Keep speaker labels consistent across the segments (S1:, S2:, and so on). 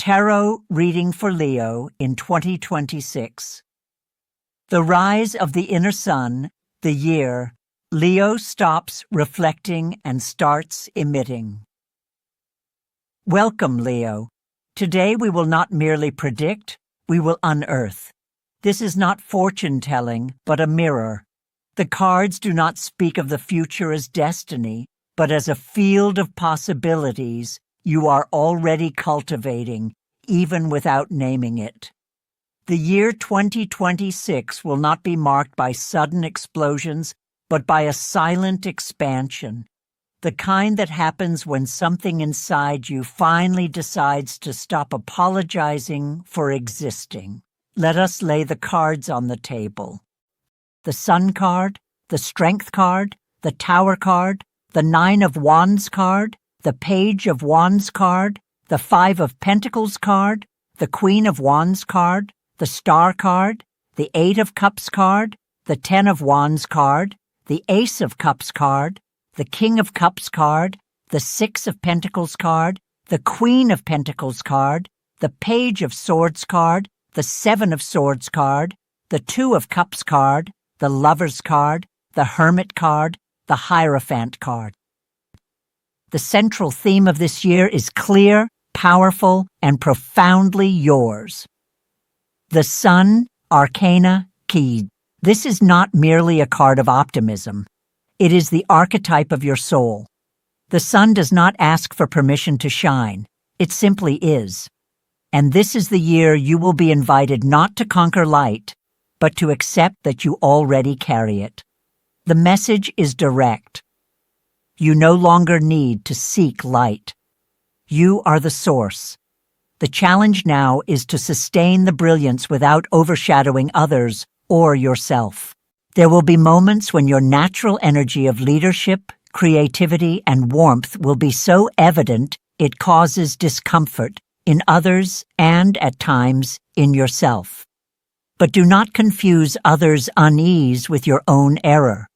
S1: Tarot reading for Leo in 2026. The rise of the inner sun, the year, Leo stops reflecting and starts emitting. Welcome, Leo. Today we will not merely predict, we will unearth. This is not fortune-telling, but a mirror. The cards do not speak of the future as destiny, but as a field of possibilities you are already cultivating, even without naming it. The year 2026 will not be marked by sudden explosions, but by a silent expansion, the kind that happens when something inside you finally decides to stop apologizing for existing. Let us lay the cards on the table. The Sun card, the Strength card, the Tower card, the Nine of Wands card, the Page of Wands card, the Five of Pentacles card, the Queen of Wands card, the Star card, the Eight of Cups card, the Ten of Wands card, the Ace of Cups card, the King of Cups card, the Six of Pentacles card, the Queen of Pentacles card, the Page of Swords card, the Seven of Swords card, the Two of Cups card, the Lovers card, the Hermit card, the Hierophant card. The central theme of this year is clear, powerful, and profoundly yours. The Sun, Arcana, Key. This is not merely a card of optimism. It is the archetype of your soul. The sun does not ask for permission to shine. It simply is. And this is the year you will be invited not to conquer light, but to accept that you already carry it. The message is direct. You no longer need to seek light. You are the source. The challenge now is to sustain the brilliance without overshadowing others or yourself. There will be moments when your natural energy of leadership, creativity, and warmth will be so evident it causes discomfort in others and, at times, in yourself. But do not confuse others' unease with your own error.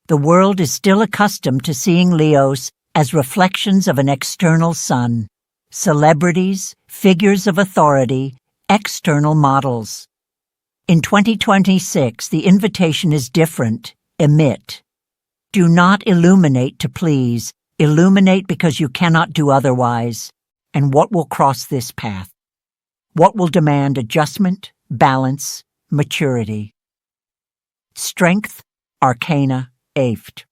S1: The world is still accustomed to seeing Leos as reflections of an external sun, celebrities, figures of authority, external models. In 2026, the invitation is different. Emit. Do not illuminate to please. Illuminate because you cannot do otherwise. And what will cross this path? What will demand adjustment, balance, maturity? Strength, Arcana, Hierophant.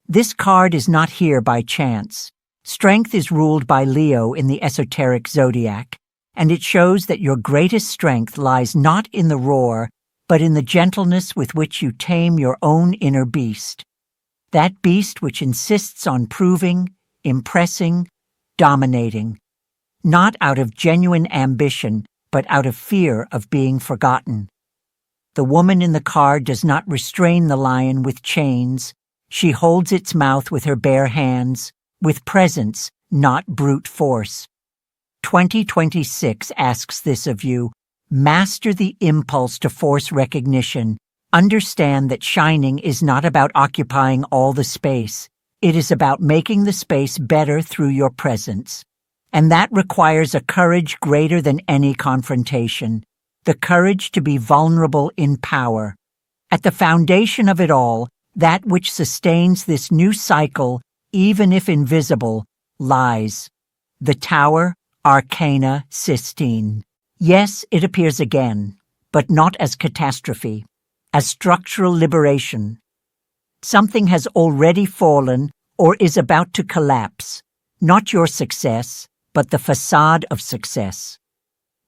S1: This card is not here by chance. Strength is ruled by Leo in the esoteric zodiac, and it shows that your greatest strength lies not in the roar, but in the gentleness with which you tame your own inner beast. That beast which insists on proving, impressing, dominating, not out of genuine ambition, but out of fear of being forgotten. The woman in the card does not restrain the lion with chains. She holds its mouth with her bare hands, with presence, not brute force. 2026 asks this of you. Master the impulse to force recognition. Understand that shining is not about occupying all the space. It is about making the space better through your presence. And that requires a courage greater than any confrontation. The courage to be vulnerable in power. At the foundation of it all, that which sustains this new cycle, even if invisible, lies. The Tower, Arcana, Sistine. Yes, it appears again, but not as catastrophe, as structural liberation. Something has already fallen or is about to collapse. Not your success, but the facade of success.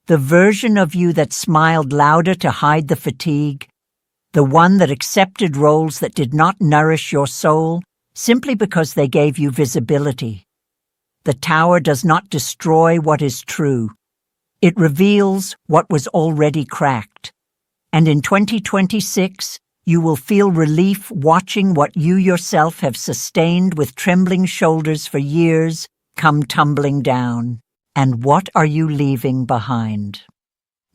S1: The version of you that smiled louder to hide the fatigue, the one that accepted roles that did not nourish your soul simply because they gave you visibility. The Tower does not destroy what is true. It reveals what was already cracked. And in 2026, you will feel relief watching what you yourself have sustained with trembling shoulders for years come tumbling down. And what are you leaving behind?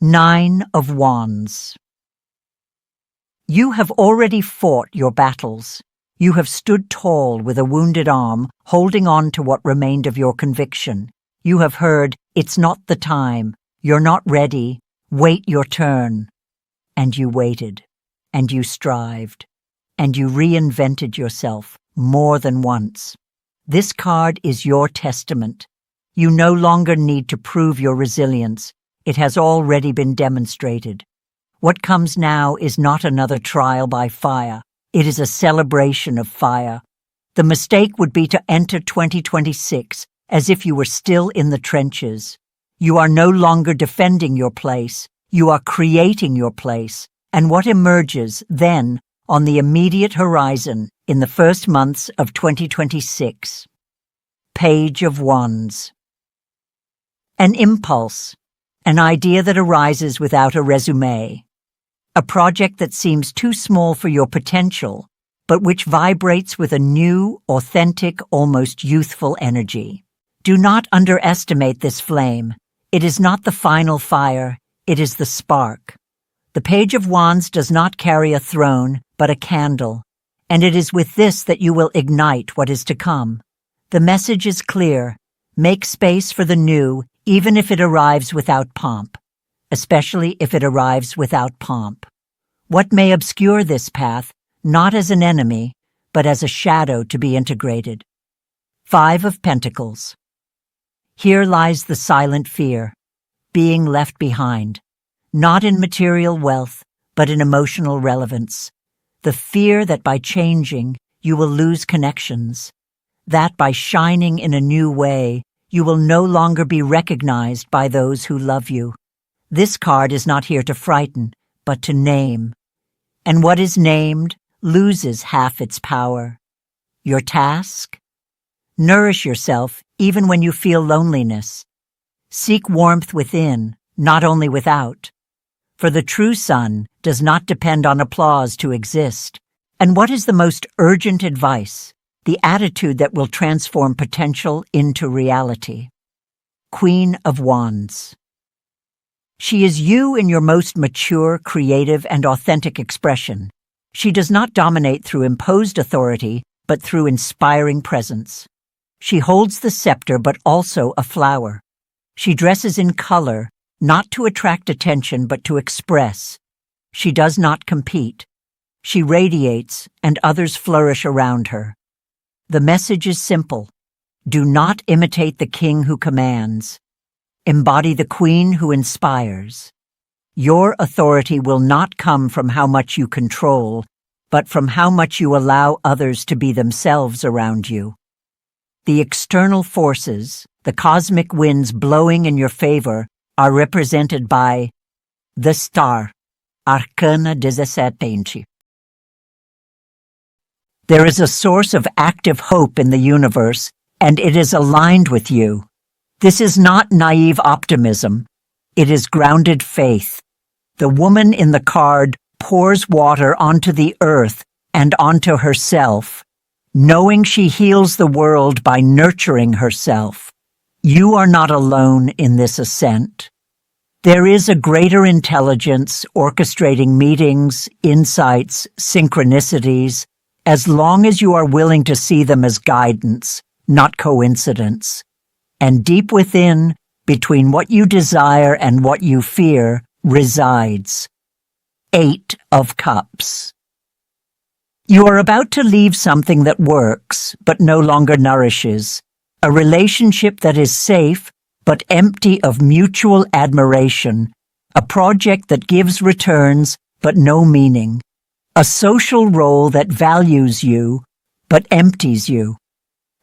S1: Nine of Wands. You have already fought your battles. You have stood tall with a wounded arm, holding on to what remained of your conviction. You have heard, It's not the time. You're not ready. Wait your turn. And you waited, and you strived, and you reinvented yourself more than once. This card is your testament. You no longer need to prove your resilience. It has already been demonstrated. What comes now is not another trial by fire. It is a celebration of fire. The mistake would be to enter 2026 as if you were still in the trenches. You are no longer defending your place. You are creating your place, and what emerges then on the immediate horizon in the first months of 2026. Page of Wands. An impulse, an idea that arises without a resume, a project that seems too small for your potential, but which vibrates with a new, authentic, almost youthful energy. Do not underestimate this flame. It is not the final fire. It is the spark. The Page of Wands does not carry a throne, but a candle, and it is with this that you will ignite what is to come. The message is clear. Make space for the new, even if it arrives without pomp, especially if it arrives without pomp. What may obscure this path, not as an enemy, but as a shadow to be integrated? 5 of Pentacles. Here lies the silent fear. Being left behind, not in material wealth, but in emotional relevance. The fear that by changing, you will lose connections, that by shining in a new way, you will no longer be recognized by those who love you. This card is not here to frighten, but to name. And what is named loses half its power. Your task? Nourish yourself even when you feel loneliness. Seek warmth within, not only without. For the true sun does not depend on applause to exist. And what is the most urgent advice? The attitude that will transform potential into reality. Queen of Wands. She is you in your most mature, creative, and authentic expression. She does not dominate through imposed authority, but through inspiring presence. She holds the scepter, but also a flower. She dresses in color, not to attract attention, but to express. She does not compete. She radiates, and others flourish around her. The message is simple. Do not imitate the king who commands. Embody the queen who inspires. Your authority will not come from how much you control, but from how much you allow others to be themselves around you. The external forces, the cosmic winds blowing in your favor, are represented by the star, Arcana 17. There is a source of active hope in the universe, and it is aligned with you. This is not naive optimism. It is grounded faith. The woman in the card pours water onto the earth and onto herself, knowing she heals the world by nurturing herself. You are not alone in this ascent. There is a greater intelligence orchestrating meetings, insights, synchronicities, as long as you are willing to see them as guidance, not coincidence. And deep within, between what you desire and what you fear, resides 8 of Cups. You are about to leave something that works, but no longer nourishes, a relationship that is safe, but empty of mutual admiration, a project that gives returns, but no meaning, a social role that values you, but empties you.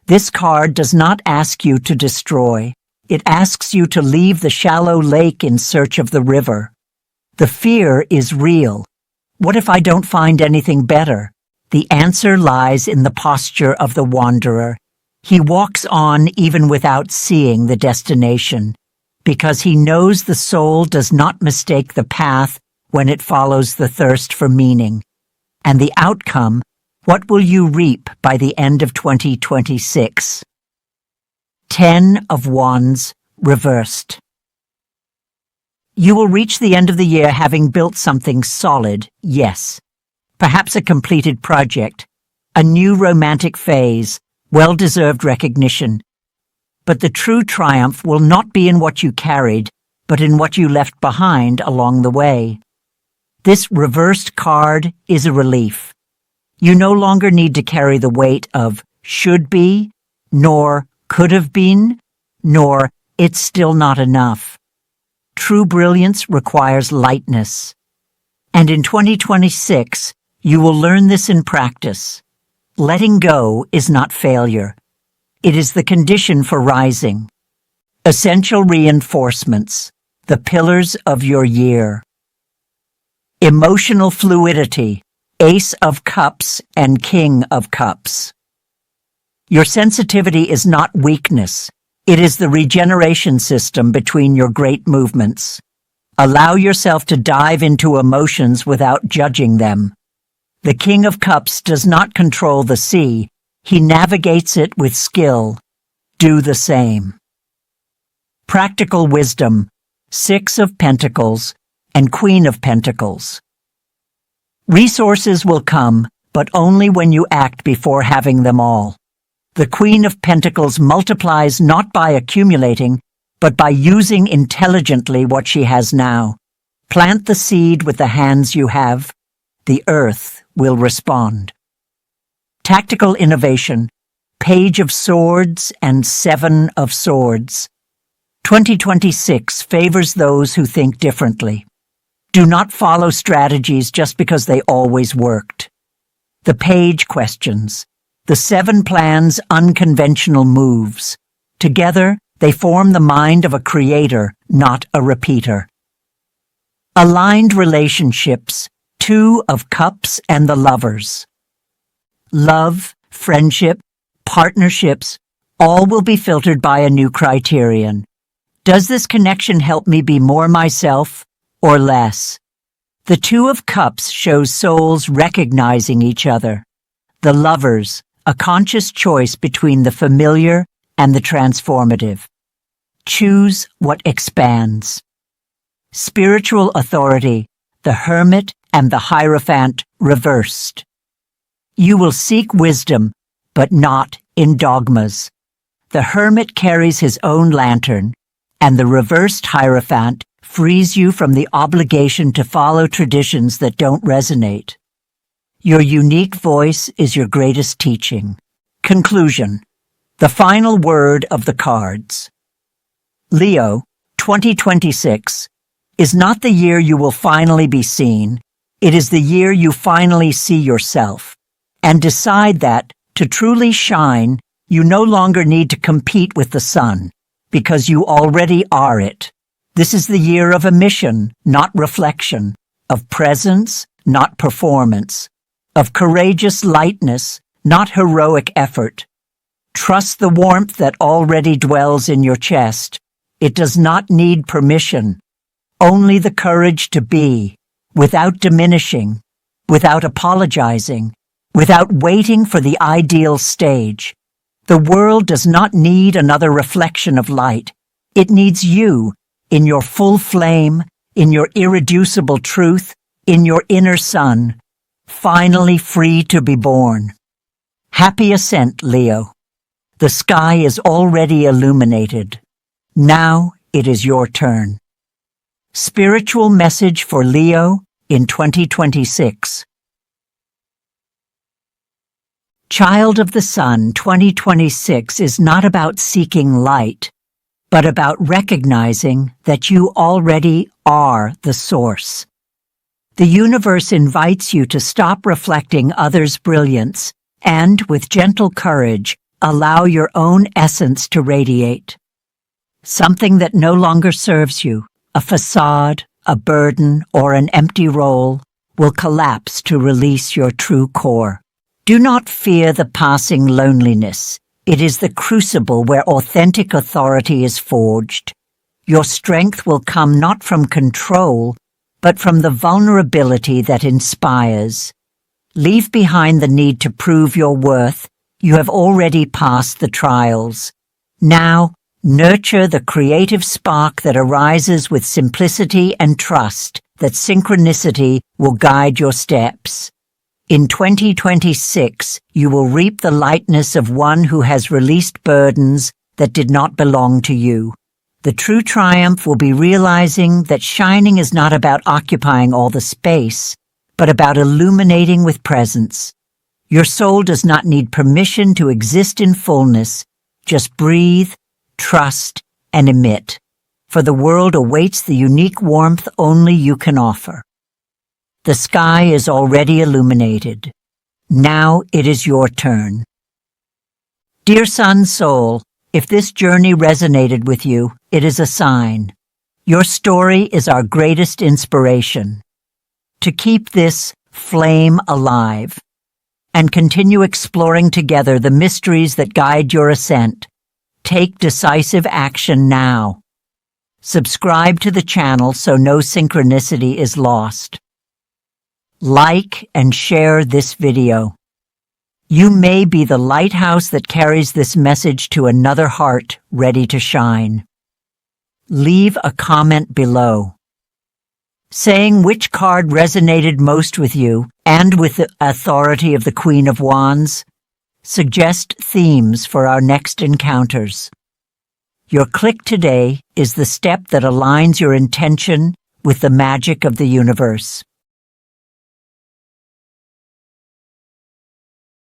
S1: This card does not ask you to destroy. It asks you to leave the shallow lake in search of the river. The fear is real. What if I don't find anything better? The answer lies in the posture of the wanderer. He walks on even without seeing the destination, because he knows the soul does not mistake the path when it follows the thirst for meaning. And the outcome, what will you reap by the end of 2026? 10 of Wands, reversed. You will reach the end of the year having built something solid, yes. Perhaps a completed project, a new romantic phase, well-deserved recognition. But the true triumph will not be in what you carried, but in what you left behind along the way. This reversed card is a relief. You no longer need to carry the weight of should be, nor could have been, nor it's still not enough. True brilliance requires lightness. And in 2026, you will learn this in practice. Letting go is not failure. It is the condition for rising. Essential reinforcements, the pillars of your year. Emotional fluidity, Ace of Cups and King of Cups. Your sensitivity is not weakness. It is the regeneration system between your great movements. Allow yourself to dive into emotions without judging them. The King of Cups does not control the sea. He navigates it with skill. Do the same. Practical wisdom, Six of Pentacles and Queen of Pentacles. Resources will come, but only when you act before having them all. The Queen of Pentacles multiplies not by accumulating, but by using intelligently what she has now. Plant the seed with the hands you have. The earth will respond. Tactical innovation, Page of Swords and Seven of Swords. 2026 favors those who think differently. Do not follow strategies just because they always worked. The Page questions. The seven plans unconventional moves. Together, they form the mind of a creator, not a repeater. Aligned relationships, Two of Cups and the Lovers. Love, friendship, partnerships, all will be filtered by a new criterion. Does this connection help me be more myself or less? The Two of Cups shows souls recognizing each other. The Lovers, a conscious choice between the familiar and the transformative. Choose what expands. Spiritual authority, the Hermit and the Hierophant reversed. You will seek wisdom, but not in dogmas. The Hermit carries his own lantern, and the reversed Hierophant frees you from the obligation to follow traditions that don't resonate. Your unique voice is your greatest teaching. Conclusion. The final word of the cards. Leo, 2026, is not the year you will finally be seen. It is the year you finally see yourself. And decide that, to truly shine, you no longer need to compete with the sun, because you already are it. This is the year of emission, not reflection, of presence, not performance, of courageous lightness, not heroic effort. Trust the warmth that already dwells in your chest. It does not need permission, only the courage to be, without diminishing, without apologizing, without waiting for the ideal stage. The world does not need another reflection of light. It needs you, in your full flame, in your irreducible truth, in your inner sun, finally free to be born. Happy ascent, Leo. The sky is already illuminated. Now it is your turn. Spiritual message for Leo in 2026. Child of the Sun, 2026 is not about seeking light, but about recognizing that you already are the source. The universe invites you to stop reflecting others' brilliance and, with gentle courage, allow your own essence to radiate. Something that no longer serves you, a facade, a burden, or an empty role, will collapse to release your true core. Do not fear the passing loneliness. It is the crucible where authentic authority is forged. Your strength will come not from control, but from the vulnerability that inspires. Leave behind the need to prove your worth. You have already passed the trials. Now, nurture the creative spark that arises with simplicity and trust that synchronicity will guide your steps. In 2026, you will reap the lightness of one who has released burdens that did not belong to you. The true triumph will be realizing that shining is not about occupying all the space, but about illuminating with presence. Your soul does not need permission to exist in fullness. Just breathe, trust, and emit, for the world awaits the unique warmth only you can offer. The sky is already illuminated. Now it is your turn. Dear Sun Soul, if this journey resonated with you, it is a sign. Your story is our greatest inspiration. To keep this flame alive and continue exploring together the mysteries that guide your ascent, take decisive action now. Subscribe to the channel so no synchronicity is lost. Like and share this video. You may be the lighthouse that carries this message to another heart ready to shine. Leave a comment below, saying which card resonated most with you and with the authority of the Queen of Wands. Suggest themes for our next encounters. Your click today is the step that aligns your intention with the magic of the universe.